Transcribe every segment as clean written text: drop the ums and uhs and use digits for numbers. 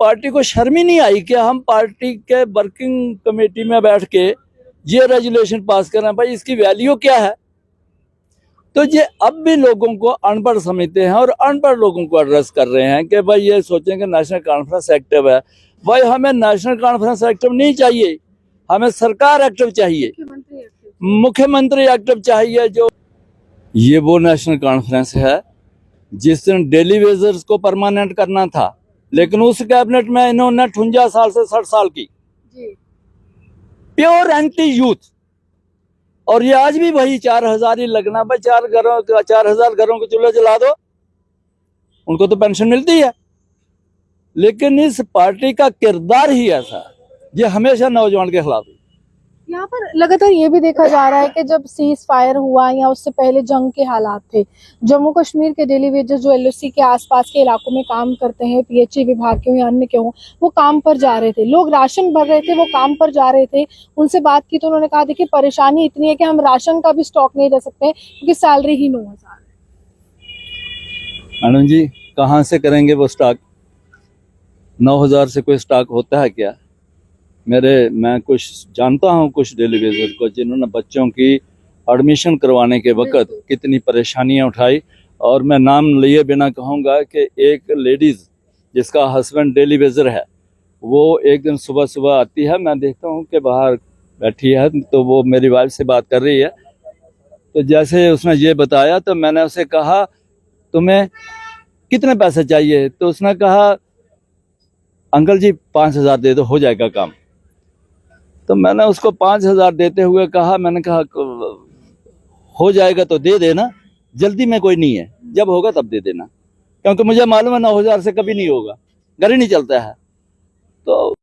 Party को शर्म ही नहीं आई कि हम पार्टी के वर्किंग कमेटी में बैठ के ये रेजोल्यूशन पास कर रहे हैं। भाई इसकी वैल्यू क्या है? तो ये अब भी लोगों को अनपढ़ समझते हैं और अनपढ़ लोगों को एड्रेस कर रहे हैं कि भाई ये सोचें कि नेशनल कॉन्फ्रेंस एक्टिव है। भाई हमें नेशनल कॉन्फ्रेंस एक्टिव नहीं चाहिए, हमें सरकार एक्टिव चाहिए, मुख्यमंत्री एक्टिव चाहिए। जो ये वो नेशनल कॉन्फ्रेंस है जिस दिन डेली वेजर्स को परमानेंट करना था, लेकिन उस कैबिनेट में इन्होंने 58 साल से 60 साल की प्योर एंटी यूथ। और ये आज भी वही 4000 ही लगना। भाई 4000 घरों के चूल्हे जला दो, उनको तो पेंशन मिलती है। लेकिन इस पार्टी का किरदार ही ऐसा, ये हमेशा नौजवान के खिलाफ है। यहाँ पर लगातार ये भी देखा जा रहा है कि जब सीज फायर हुआ या उससे पहले जंग के हालात थे, जम्मू कश्मीर के डेली वेजर्स जो एलओसी के आसपास के इलाकों में काम करते हैं, पीएचई विभाग के हो या अन्य के हो, वो काम पर जा रहे थे, लोग राशन भर रहे थे, वो काम पर जा रहे थे। उनसे बात की तो उन्होंने कहा देखिए परेशानी इतनी है कि हम राशन का भी स्टॉक नहीं दे सकते क्योंकि सैलरी ही 9000 है। मैडम जी कहाँ से करेंगे वो स्टॉक? 9000 से कोई स्टॉक होता है क्या? मैं कुछ जानता हूँ कुछ डेली वेजर को जिन्होंने बच्चों की एडमिशन करवाने के वक्त कितनी परेशानियां उठाई। और मैं नाम लिए बिना कहूँगा कि एक लेडीज जिसका हस्बैंड डेली वेजर है, वो एक दिन सुबह सुबह आती है, मैं देखता हूँ कि बाहर बैठी है, तो वो मेरी वाइफ से बात कर रही है। तो जैसे उसने ये बताया तो मैंने उसे कहा तुम्हें कितने पैसे चाहिए? तो उसने कहा अंकल जी 5000 दे दो, हो जाएगा काम। तो मैंने उसको 5000 देते हुए कहा, मैंने कहा हो जाएगा तो दे देना, जल्दी में कोई नहीं है, जब होगा तब दे देना, क्योंकि मुझे मालूम है 9000 से कभी नहीं होगा, घर ही नहीं चलता है। तो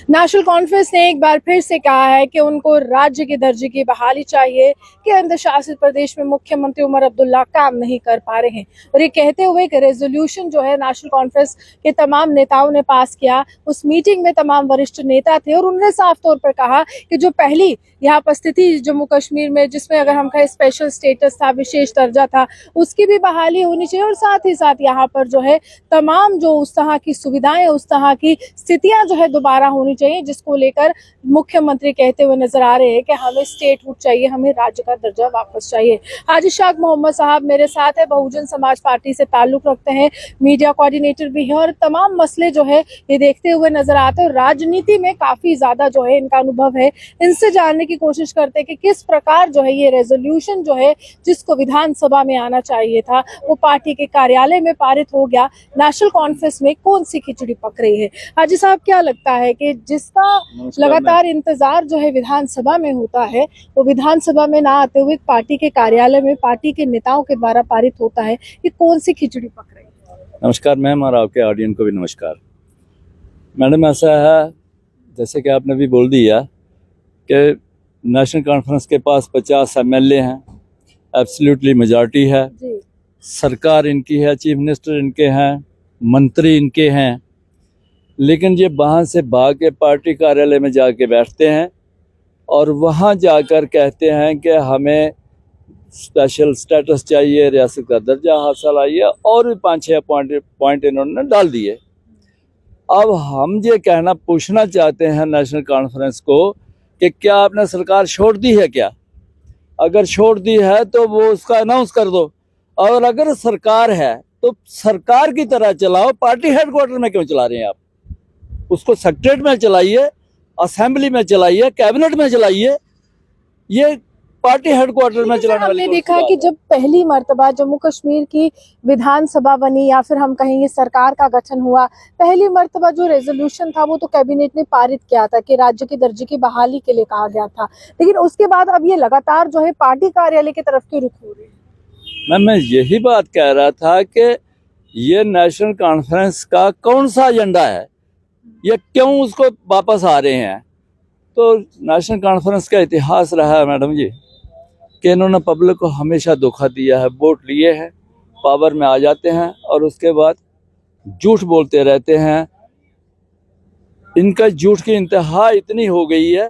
नेशनल कॉन्फ्रेंस ने एक बार फिर से कहा है कि उनको राज्य के दर्जे की बहाली चाहिए कि केंद्र शासित प्रदेश में मुख्यमंत्री उमर अब्दुल्ला काम नहीं कर पा रहे हैं। और ये कहते हुए एक रेजोल्यूशन जो है नेशनल कॉन्फ्रेंस के तमाम नेताओं ने पास किया। उस मीटिंग में तमाम वरिष्ठ नेता थे और उन्होंने साफ तौर पर कहा कि जो पहली यहाँ पर स्थिति जम्मू कश्मीर में, जिसमें अगर हम कहें स्पेशल स्टेटस था, विशेष दर्जा था, उसकी भी बहाली होनी चाहिए। और साथ ही साथ यहाँ पर जो है तमाम जो उस तरह की सुविधाएं, उस तरह की स्थितियां जो है दोबारा होनी चाहिए, जिसको लेकर मुख्यमंत्री कहते हुए नजर आ रहे हैं कि हमें स्टेटहुड चाहिए, हमें राज्य का दर्जा वापस चाहिए। हाजी शाख मोहम्मद साहब मेरे साथ है, बहुजन समाज पार्टी से ताल्लुक रखते हैं, मीडिया कोऑर्डिनेटर भी है और तमाम मसले जो है ये देखते हुए नजर आते हैं। राजनीति में काफी ज्यादा जो है इनका अनुभव है। इनसे जानने की कोशिश करते हैं कि किस प्रकार जो है ये रेजोल्यूशन जो है जिसको विधानसभा में आना चाहिए था वो पार्टी के कार्यालय में पारित हो गया, नेशनल कॉन्फ्रेंस में कौन सी खिचड़ी पक रही है? हाजी साहब क्या लगता है कि जिसका लगातार इंतजार जो है विधानसभा में होता है, वो विधानसभा में ना आते हुए पार्टी के कार्यालय में पार्टी के नेताओं के द्वारा पारित होता है, ये कौन सी खिचड़ी पक रही है? नमस्कार मैम, और आपके ऑडियंस को भी नमस्कार। मैडम ऐसा है जैसे कि आपने भी बोल दिया कि नेशनल कॉन्फ्रेंस के पास 50 एमएलए हैं, एब्सोल्युटली मेजॉरिटी है, सरकार इनकी है, चीफ मिनिस्टर इनके हैं, मंत्री इनके हैं, लेकिन ये वहाँ से भाग के पार्टी कार्यालय में जाके बैठते हैं और वहाँ जाकर कहते हैं कि हमें स्पेशल स्टेटस चाहिए, रियासत का दर्जा हासिल आइए, और भी 5-6 पॉइंट इन्होंने डाल दिए। अब हम ये पूछना चाहते हैं नेशनल कॉन्फ्रेंस को कि क्या आपने सरकार छोड़ दी है क्या? अगर छोड़ दी है तो वो उसका अनाउंस कर दो, और अगर सरकार है तो सरकार की तरह चलाओ। पार्टी हेडक्वार्टर में क्यों चला रहे हैं आप? उसको सेक्रेटरीट में चलाइए, असेंबली में चलाइए, कैबिनेट में चलाइए, ये पार्टी हेडक्वार्टर में चलाने वाली। हमने देखा कि जब पहली मर्तबा जम्मू कश्मीर की विधानसभा बनी या फिर हम कहेंगे सरकार का गठन हुआ, पहली मर्तबा जो रेजोल्यूशन था वो तो कैबिनेट ने पारित किया था कि राज्य के दर्जे की बहाली के लिए कहा गया था, लेकिन उसके बाद अब ये लगातार जो है पार्टी कार्यालय की तरफ के रुख हो रहे हैं। मैं यही बात कह रहा था कि ये नेशनल कॉन्फ्रेंस का कौन सा एजेंडा है, ये क्यों उसको वापस आ रहे हैं? तो नेशनल कॉन्फ्रेंस का इतिहास रहा है मैडम जी कि इन्होंने पब्लिक को हमेशा धोखा दिया है। वोट लिए हैं, पावर में आ जाते हैं और उसके बाद झूठ बोलते रहते हैं। इनका झूठ की इंतहा इतनी हो गई है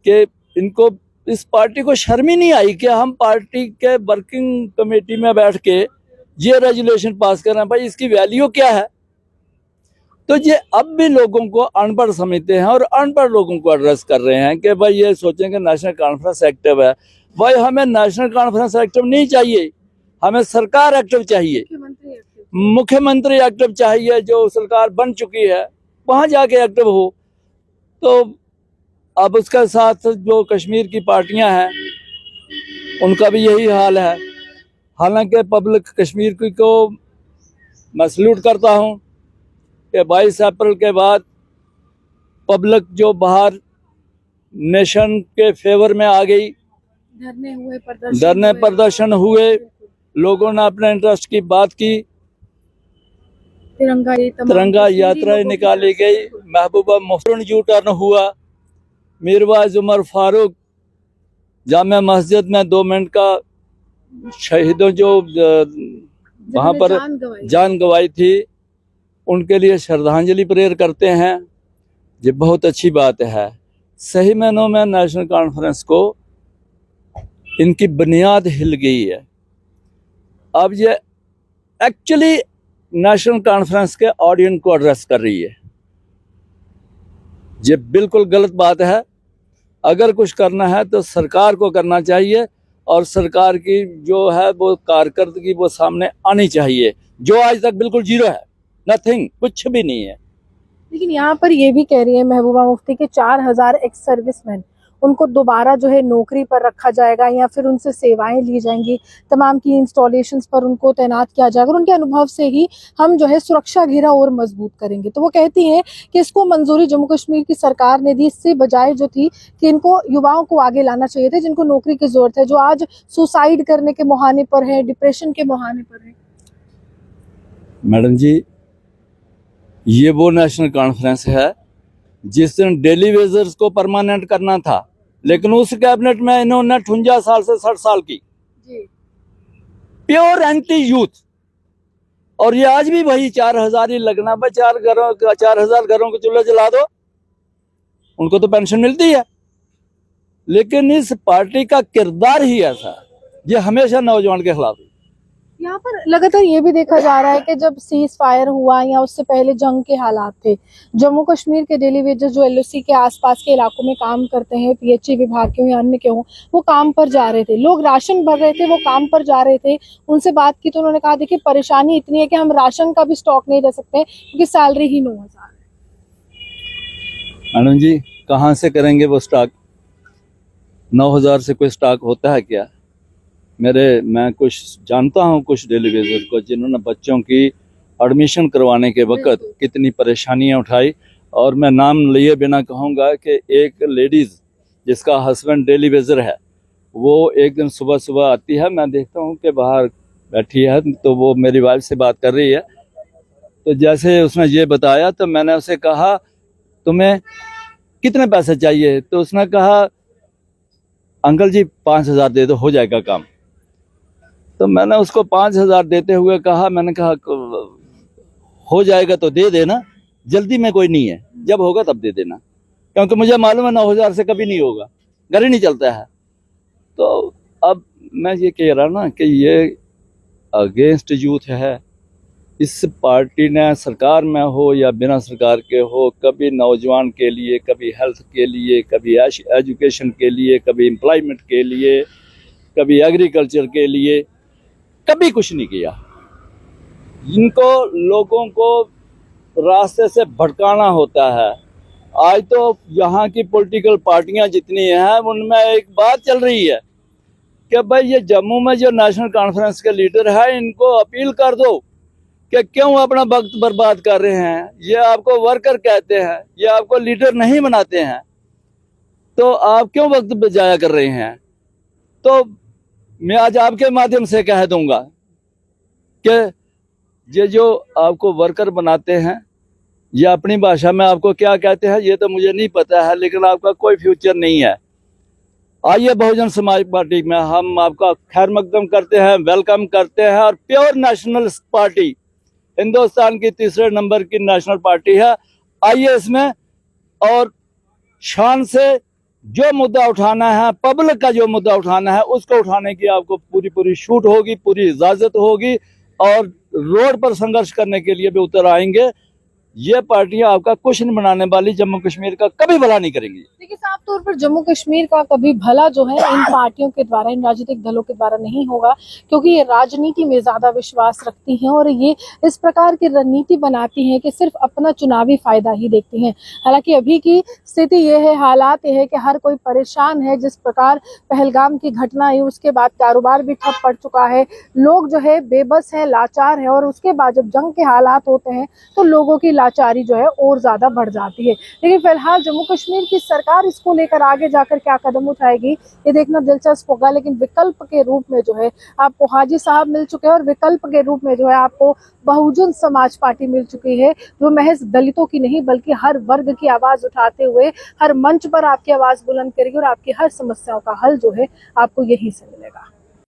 कि इनको, इस पार्टी को शर्म ही नहीं आई कि हम पार्टी के वर्किंग कमेटी में बैठ के ये रेजोल्यूशन पास कर रहे हैं। भाई इसकी वैल्यू क्या है? तो ये अब भी लोगों को अनपढ़ समझते हैं और अनपढ़ लोगों को एड्रेस कर रहे हैं कि भाई ये सोचें कि नेशनल कॉन्फ्रेंस एक्टिव है। भाई हमें नेशनल कॉन्फ्रेंस एक्टिव नहीं चाहिए, हमें सरकार एक्टिव चाहिए, मुख्यमंत्री एक्टिव चाहिए। जो सरकार बन चुकी है वहां जाके एक्टिव हो। तो अब उसके साथ जो कश्मीर की पार्टियां हैं उनका भी यही हाल है। हालांकि पब्लिक कश्मीर की को मैं सल्यूट करता हूं कि 22 अप्रैल के बाद पब्लिक जो बाहर नेशन के फेवर में आ गई, धरने प्रदर्शन हुए, लोगों ने अपने इंटरेस्ट की बात की, तिरंगा यात्राएं निकाली गई, महबूबा मुफ्ती यू टर्न हुआ, मीरवाइज उमर फारूक जामे मस्जिद में 2 मिनट का शहीदों जो वहां पर जान गंवाई थी उनके लिए श्रद्धांजलि प्रेयर करते हैं। ये बहुत अच्छी बात है। सही मायनों में नेशनल कॉन्फ्रेंस को इनकी बुनियाद हिल गई है। अब ये एक्चुअली नेशनल कॉन्फ्रेंस के ऑडियंस को एड्रेस कर रही है। ये बिल्कुल गलत बात है। अगर कुछ करना है तो सरकार को करना चाहिए और सरकार की जो है वो कारकर्दगी वो सामने आनी चाहिए, जो आज तक बिल्कुल जीरो है, नथिंग, कुछ भी नहीं है। लेकिन यहाँ पर ये भी कह रही है महबूबा मुफ्ती के 4000 एक्स सर्विसमैन, उनको दोबारा जो है नौकरी पर रखा जाएगा या फिर उनसे सेवाएं ली जाएंगी, तमाम की इंस्टॉलेशंस पर उनको तैनात किया जाएगा और उनके अनुभव से ही हम जो है सुरक्षा घेरा और मजबूत करेंगे। तो वो कहती हैं कि इसको मंजूरी जम्मू कश्मीर की सरकार ने दी, इससे बजाय जो थी कि इनको युवाओं को आगे लाना चाहिए था जिनको नौकरी की जरूरत है, जो आज सुसाइड करने के मुहाने पर है, डिप्रेशन के मुहाने पर है। मैडम जी, ये वो नेशनल कॉन्फ्रेंस है जिस दिन डेली वेजर्स को परमानेंट करना था, लेकिन उस कैबिनेट में इन्होंने 58 साल से 60 साल की प्योर एंटी यूथ। और ये आज भी वही 4000 ही लगना, भाई 4000 घरों को चूल्हे जला दो, उनको तो पेंशन मिलती है। लेकिन इस पार्टी का किरदार ही ऐसा, ये हमेशा नौजवान के खिलाफ है। यहाँ पर लगातार ये भी देखा जा रहा है कि जब सीज फायर हुआ या उससे पहले जंग के हालात थे, जम्मू कश्मीर के डेली वेजर्स जो एलओसी के आसपास के इलाकों में काम करते हैं, पीएचई विभाग के हो या अन्य के हो, वो काम पर जा रहे थे, लोग राशन भर रहे थे, वो काम पर जा रहे थे। उनसे बात की तो उन्होंने कहा देखिए परेशानी इतनी है कि हम राशन का भी स्टॉक नहीं दे सकते क्योंकि सैलरी ही 9000 है। मैडम जी, कहाँ से करेंगे वो स्टॉक? 9000 से कोई स्टॉक होता है क्या? मैं कुछ जानता हूँ कुछ डेली वेजर को जिन्होंने बच्चों की एडमिशन करवाने के वक्त कितनी परेशानियाँ उठाई। और मैं नाम लिए बिना कहूँगा कि एक लेडीज़ जिसका हस्बैंड डेली वेजर है, वो एक दिन सुबह सुबह आती है, मैं देखता हूँ कि बाहर बैठी है, तो वो मेरी वाइफ से बात कर रही है। तो जैसे उसने ये बताया तो मैंने उसे कहा तुम्हें कितने पैसे चाहिए? तो उसने कहा अंकल जी 5000 दे दो, हो जाएगा काम। तो मैंने उसको 5000 देते हुए कहा, मैंने कहा हो जाएगा तो दे देना, जल्दी में कोई नहीं है, जब होगा तब दे देना, क्योंकि मुझे मालूम है 9000 से कभी नहीं होगा, घर ही नहीं चलता है। तो अब मैं ये कह रहा ना कि ये अगेंस्ट यूथ है। इस पार्टी ने सरकार में हो या बिना सरकार के हो, कभी नौजवान के लिए, कभी हेल्थ के लिए, कभी एजुकेशन के लिए, कभी एम्प्लॉयमेंट के लिए, कभी एग्रीकल्चर के लिए, कभी कुछ नहीं किया। इनको लोगों को रास्ते से भटकाना होता है। आज तो यहाँ की पॉलिटिकल पार्टियां जितनी हैं उनमें एक बात चल रही है कि भाई ये जम्मू में जो नेशनल कॉन्फ्रेंस के लीडर है, इनको अपील कर दो कि क्यों अपना वक्त बर्बाद कर रहे हैं। ये आपको वर्कर कहते हैं, ये आपको लीडर नहीं बनाते हैं, तो आप क्यों वक्त बजाया कर रहे हैं? तो मैं आज आपके माध्यम से कह दूंगा कि ये जो आपको वर्कर बनाते हैं, ये अपनी भाषा में आपको क्या कहते हैं ये तो मुझे नहीं पता है, लेकिन आपका कोई फ्यूचर नहीं है। आइए बहुजन समाज पार्टी में हम आपका खैर मकदम करते हैं, वेलकम करते हैं। और प्योर नेशनल पार्टी, हिंदुस्तान की 3रे नंबर की नेशनल पार्टी है। आइए इसमें और शान से जो मुद्दा उठाना है, पब्लिक का जो मुद्दा उठाना है, उसको उठाने की आपको पूरी छूट होगी, पूरी इजाजत होगी। और रोड पर संघर्ष करने के लिए भी उतर आएंगे। ये पार्टियां आपका कुछ नहीं बनाने वाली, जम्मू कश्मीर का कभी भला नहीं करेंगी। देखिए, साफ तौर पर जम्मू कश्मीर का कभी भला जो है इन पार्टियों के द्वारा, इन राजनीतिक दलों के द्वारा नहीं होगा, क्योंकि ये राजनीति में ज्यादा विश्वास रखती हैं और ये इस प्रकार की रणनीति बनाती हैं कि सिर्फ अपना चुनावी फायदा ही देखती हैं। हालांकि अभी की स्थिति ये है, हालात ये है कि हर कोई परेशान है। जिस प्रकार पहलगाम की घटना हुई उसके बाद कारोबार भी ठप पड़ चुका है, लोग जो है बेबस है, लाचार है, और उसके बाद जब जंग के हालात होते हैं तो लोगों की लाचारी जो है और ज्यादा बढ़ जाती है। लेकिन फिलहाल जम्मू कश्मीर की सरकार इसको लेकर आगे जाकर क्या कदम उठाएगी ये देखना दिलचस्प होगा। लेकिन विकल्प के रूप में जो है आपको हाजी साहब मिल चुके हैं और विकल्प के रूप में जो है आपको बहुजन समाज पार्टी मिल चुकी है, जो महज दलितों की नहीं बल्कि हर वर्ग की आवाज उठाते हुए हर मंच पर आपकी आवाज बुलंद करेगी और आपकी हर समस्याओं का हल जो है आपको यहीं से मिलेगा।